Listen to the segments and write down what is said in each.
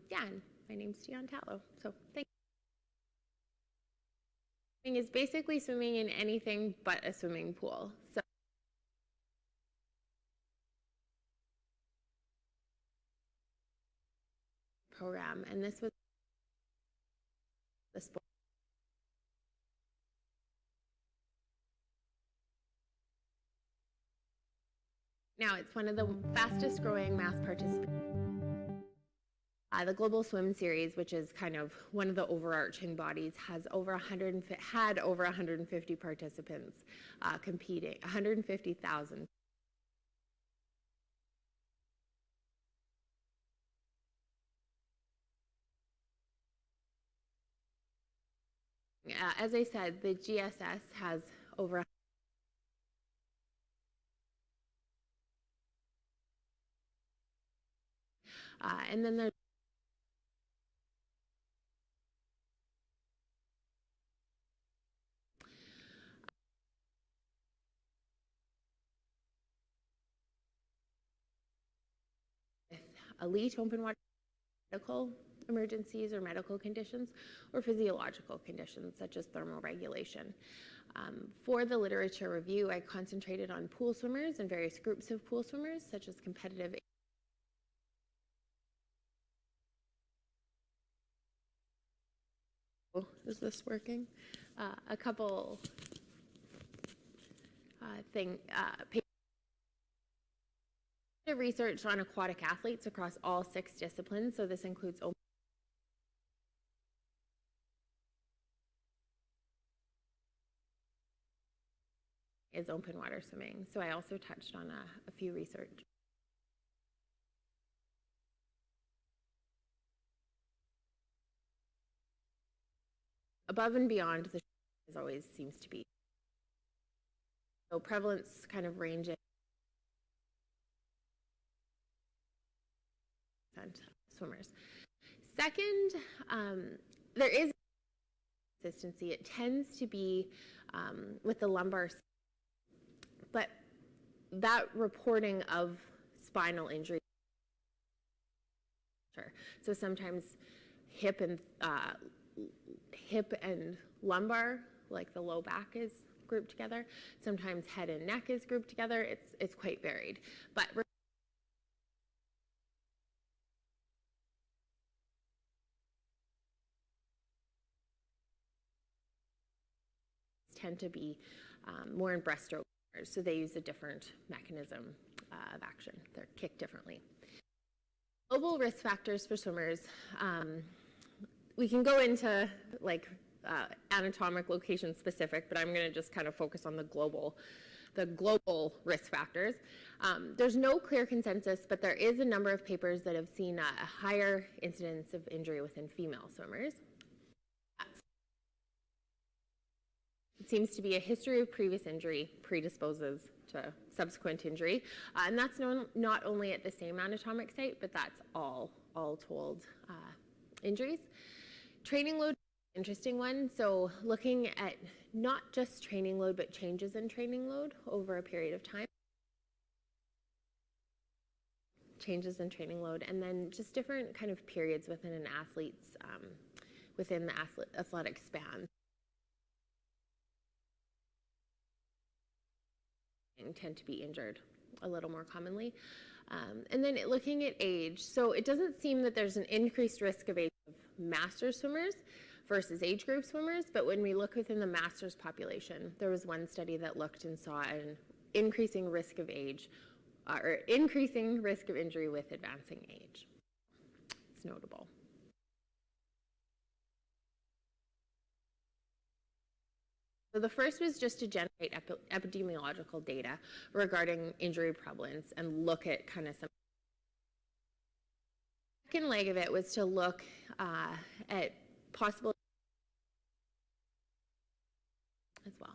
Yeah, and my name's Dionne Tatlow. So thank you. Swimming is basically swimming in anything but a swimming pool. So program, and this was the sport. Now it's one of the fastest growing mass participants. The Global Swim Series, which is kind of one of the overarching bodies, has had over 150 participants competing, 150,000. As I said, the GSS has over. And then there's elite open water medical emergencies or medical conditions, or physiological conditions such as thermal regulation. For the literature review, I concentrated on pool swimmers and various groups of pool swimmers, such as competitive. Oh, is this working? A couple research on aquatic athletes across all 6 disciplines. So this includes open water swimming. So I also touched on a few research. Above and beyond the as always seems to be. So prevalence kind of ranges swimmers. Second, there is consistency. It tends to be with the lumbar, but that reporting of spinal injury. So sometimes hip and lumbar, like the low back, is grouped together. Sometimes head and neck is grouped together. It's quite varied, but tend to be more in breaststroke, so they use a different mechanism of action. They're kicked differently. Global risk factors for swimmers. We can go into like anatomic location specific, but I'm going to just kind of focus on the global risk factors. There's no clear consensus, but there is a number of papers that have seen a higher incidence of injury within female swimmers. It seems to be a history of previous injury predisposes to subsequent injury, and that's not only at the same anatomic site, but that's all told injuries. Training load, interesting one. So looking at not just training load, but changes in training load over a period of time. Changes in training load, and then just different kind of periods within an athlete's, within the athletic span. Tend to be injured a little more commonly. And then looking at age, so it doesn't seem that there's an increased risk of age of master swimmers versus age group swimmers, but when we look within the masters population, there was one study that looked and saw an increasing risk of age, or increasing risk of injury with advancing age. It's notable. So the first was just to generate epidemiological data regarding injury prevalence and look at kind of some. The second leg of it was to look at possible as well.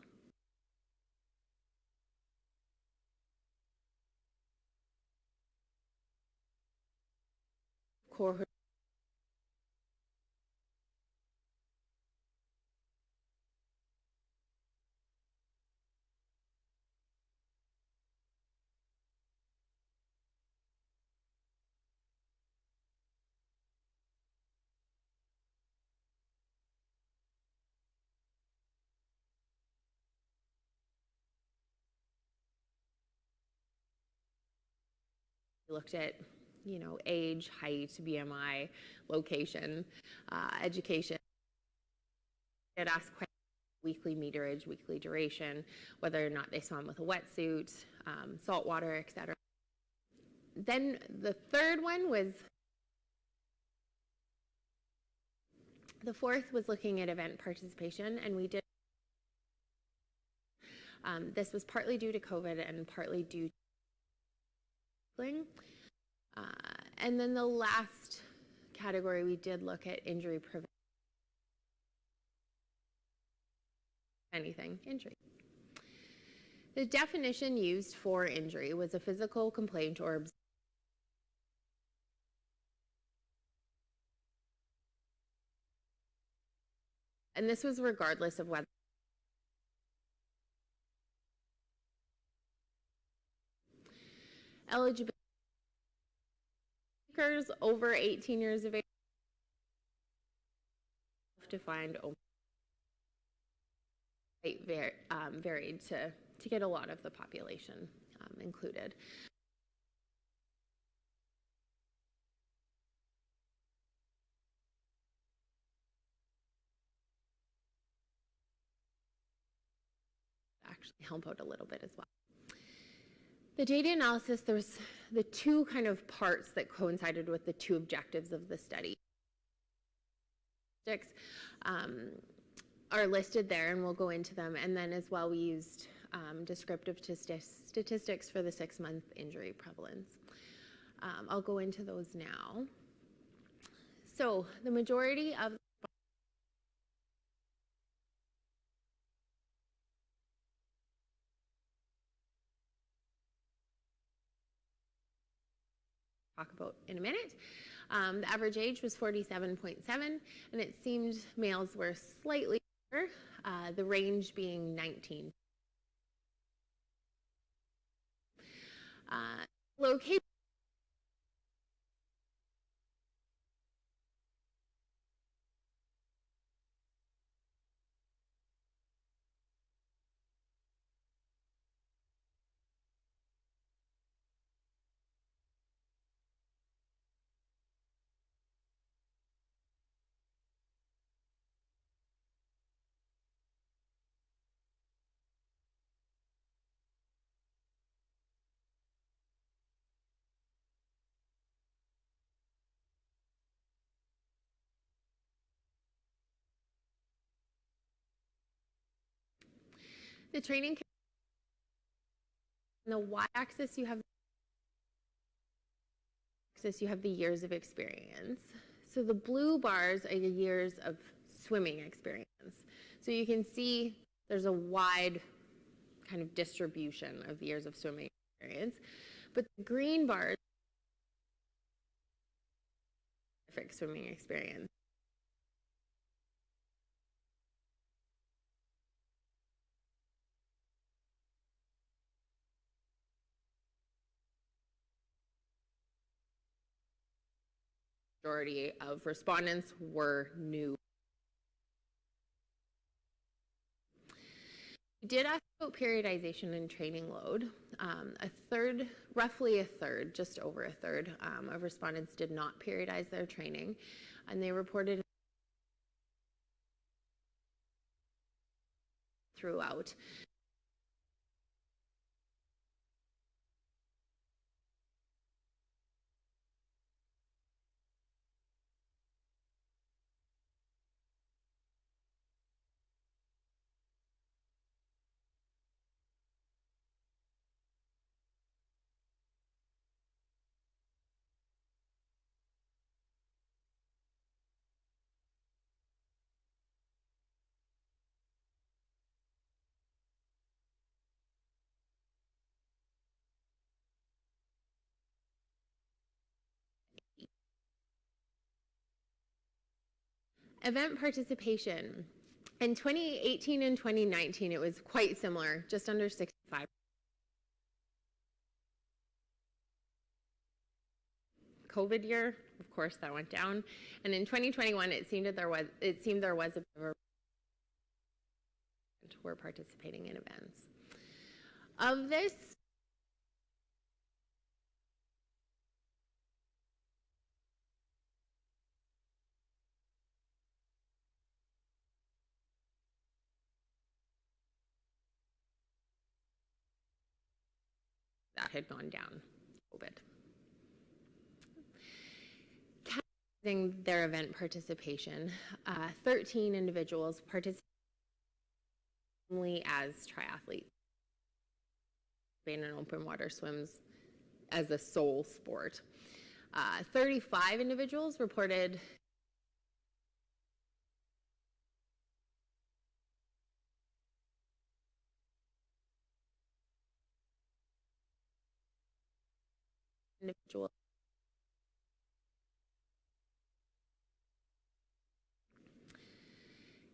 Cohort. We looked at, age, height, BMI, location, education. It asked questions: weekly meterage, weekly duration, whether or not they swam with a wetsuit, salt water, etc. Then the third one was, the fourth was looking at event participation, and we did. This was partly due to COVID and partly due to and then the last category, we did look at injury prevention. Injury. The definition used for injury was a physical complaint or and this was regardless of whether eligibility over 18 years of age defined varied to get a lot of the population included. Actually help out a little bit as well. The data analysis, there was the two kind of parts that coincided with the two objectives of the study. Are listed there, and we'll go into them. And then as well, we used descriptive statistics for the 6-month injury prevalence. I'll go into those now. So the majority of talk about in a minute. The average age was 47.7, and it seemed males were slightly older, the range being 19. Location. The training, on the y-axis you have the years of experience. So the blue bars are the years of swimming experience. So you can see there's a wide kind of distribution of the years of swimming experience. But the green bars, perfect swimming experience. Majority of respondents were new. We did ask about periodization and training load. Roughly a third, just over a third of respondents did not periodize their training, and they reported throughout. Event participation. In 2018 and 2019, it was quite similar, just under 65. COVID year, of course, that went down. And in 2021, it seemed there was a bit of were participating in events. Of this, that had gone down COVID. Categorizing their event participation, 13 individuals participated only as triathletes in open water swims as a sole sport. 35 individuals reported individual.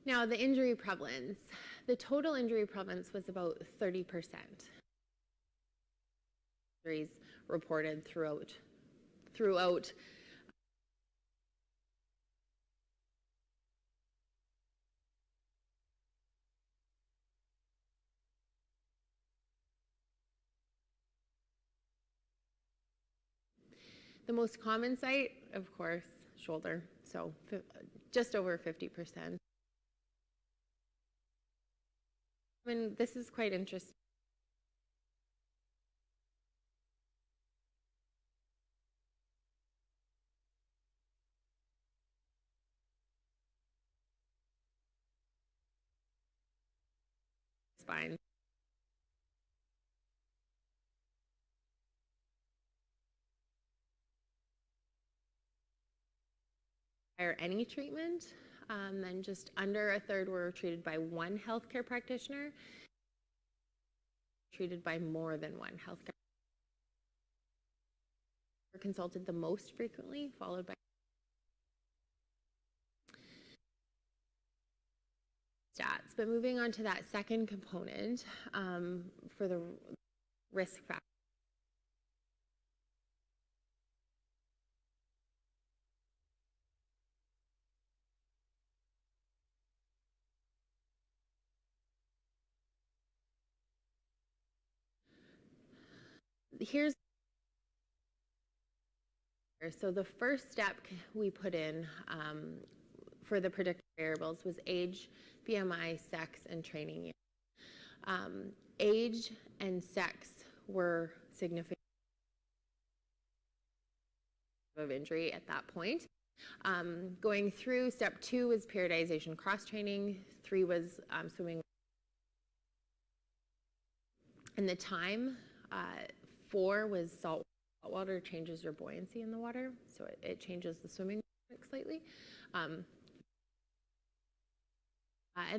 Now, the injury prevalence. The total injury prevalence was about 30%. Injuries reported throughout. The most common site, of course, shoulder, so just over 50%. And this is quite interesting. Spine. Or any treatment, then just under a third were treated by one healthcare practitioner, treated by more than one healthcare. Were consulted the most frequently, followed by stats. But moving on to that second component for the risk factor. So the first step we put in for the predictive variables was age, BMI, sex, and training year. Age and sex were significant of injury at that point. Going through, step 2 was periodization cross-training, 3 was swimming. And the time, 4 was salt water changes your buoyancy in the water, so it changes the swimming slightly. And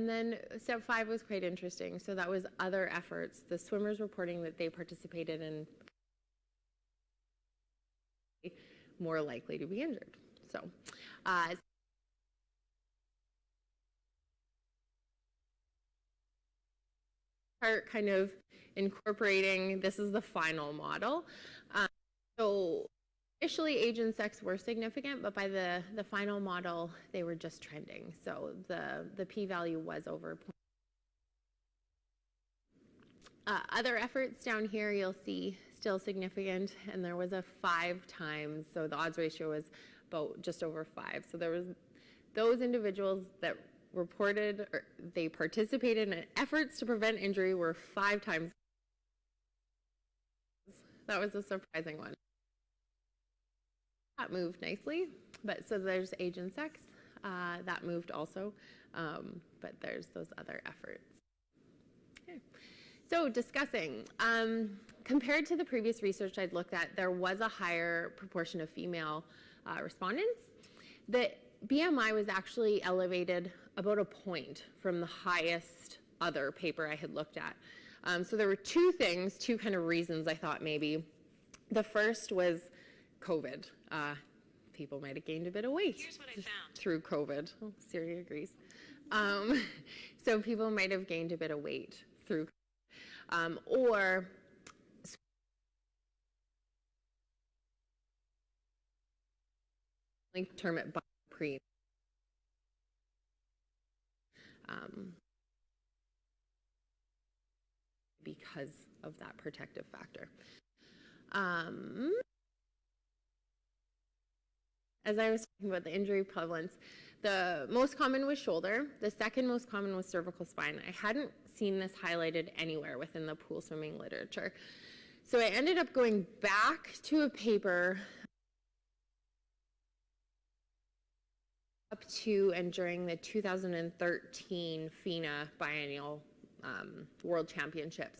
then step 5 was quite interesting. So that was other efforts. The swimmers reporting that they participated in more likely to be injured. So start kind of incorporating, this is the final model. So initially age and sex were significant, but by the final model, they were just trending. So the p-value was over. Other efforts down here, you'll see still significant, and there was a 5 times, so the odds ratio was about just over 5. So there was those individuals that reported or they participated in efforts to prevent injury were 5 times. That was a surprising one. That moved nicely, but so there's age and sex. That moved also, but there's those other efforts. Okay. So discussing, compared to the previous research I'd looked at, there was a higher proportion of female respondents. The BMI was actually elevated about a point from the highest other paper I had looked at. So there were 2 things, 2 kind of reasons I thought maybe. The first was COVID. People might have gained a bit of weight through COVID. Oh, Siri agrees. So people might have gained a bit of weight through or like term it pre because of that protective factor. As I was talking about the injury prevalence, the most common was shoulder. The second most common was cervical spine. I hadn't seen this highlighted anywhere within the pool swimming literature. So I ended up going back to a paper up to and during the 2013 FINA Biennial World Championships.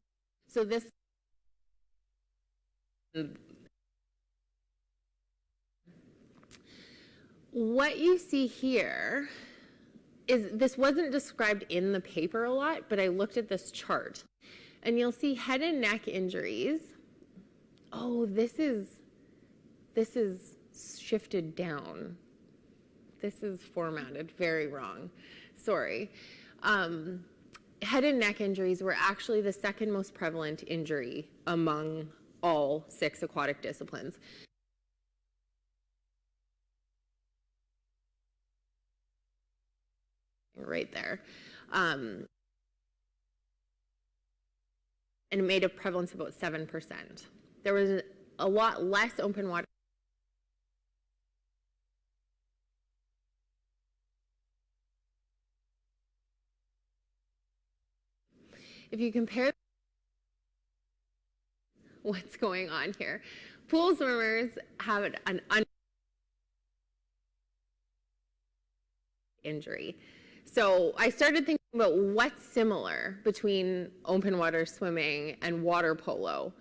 So this what you see here is, this wasn't described in the paper a lot, but I looked at this chart, and you'll see head and neck injuries. Oh, this is shifted down. This is formatted very wrong. Sorry. Head and neck injuries were actually the second most prevalent injury among all 6 aquatic disciplines. Right there. And it made a prevalence of about 7%. There was a lot less open water. If you compare what's going on here, pool swimmers have an injury. So I started thinking about what's similar between open water swimming and water polo.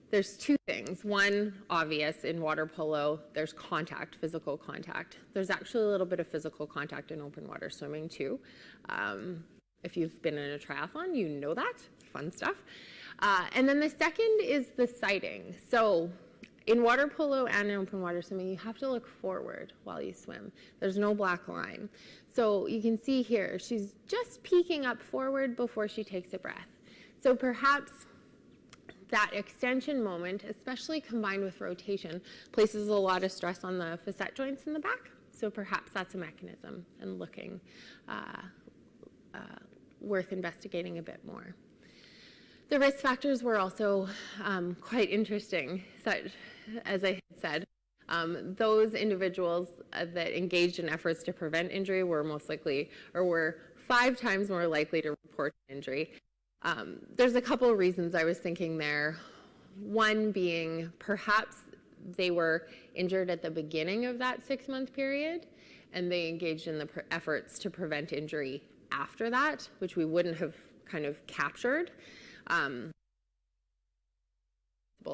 There's 2 things. One, obvious, in water polo, there's contact, physical contact. There's actually a little bit of physical contact in open water swimming too. If you've been in a triathlon, you know that. Fun stuff. And then the second is the sighting. So in water polo and in open water swimming, you have to look forward while you swim. There's no black line. So you can see here, she's just peeking up forward before she takes a breath. So perhaps that extension moment, especially combined with rotation, places a lot of stress on the facet joints in the back. So perhaps that's a mechanism and looking worth investigating a bit more. The risk factors were also quite interesting, as I had said. Those individuals that engaged in efforts to prevent injury were most likely, or were 5 times more likely to report injury. There's a couple of reasons I was thinking there. One being perhaps they were injured at the beginning of that 6-month period, and they engaged in the efforts to prevent injury after that, which we wouldn't have kind of captured.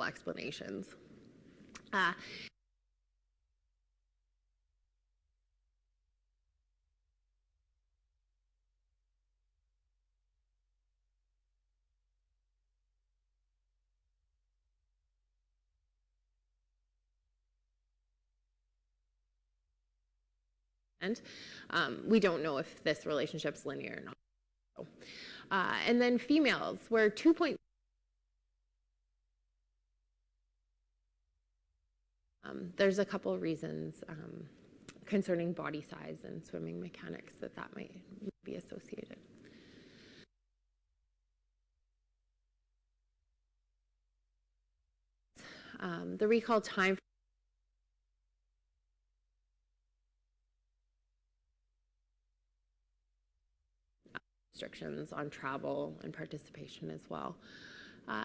Explanations. And we don't know if this relationship's linear or not. And then females were 2. There's a couple of reasons concerning body size and swimming mechanics that might be associated. The recall time restrictions on travel and participation as well.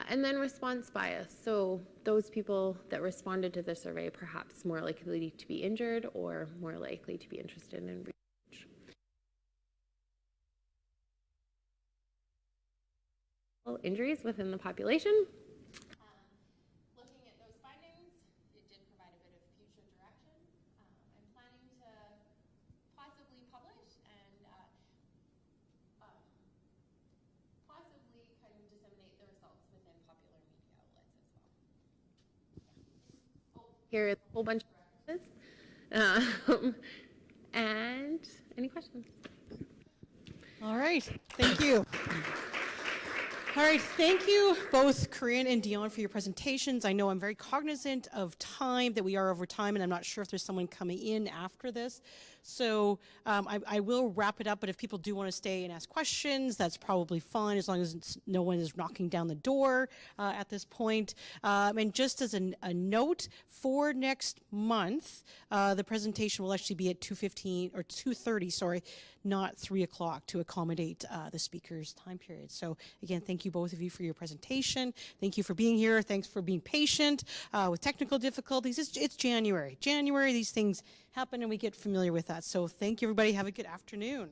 And then response bias. So those people that responded to the survey perhaps more likely to be injured or more likely to be interested in research. Injuries within the population. Looking at those findings, it did provide a bit of future direction. I'm planning to possibly publish and possibly kind of disseminate the results within popular media outlets as well. Oh, here is a whole bunch of references. And any questions? All right, thank you. All right, thank you both Corinne and Dionne for your presentations. I know I'm very cognizant of time, that we are over time, and I'm not sure if there's someone coming in after this. So I will wrap it up, but if people do want to stay and ask questions, that's probably fine as long as no one is knocking down the door at this point. And just as a note, for next month, the presentation will actually be at 2:15 or 2:30, sorry, not 3 o'clock, to accommodate the speaker's time period. So again, thank you both of you for your presentation. Thank you for being here. Thanks for being patient with technical difficulties. It's January. These things happen and we get familiar with that. So thank you, everybody. Have a good afternoon.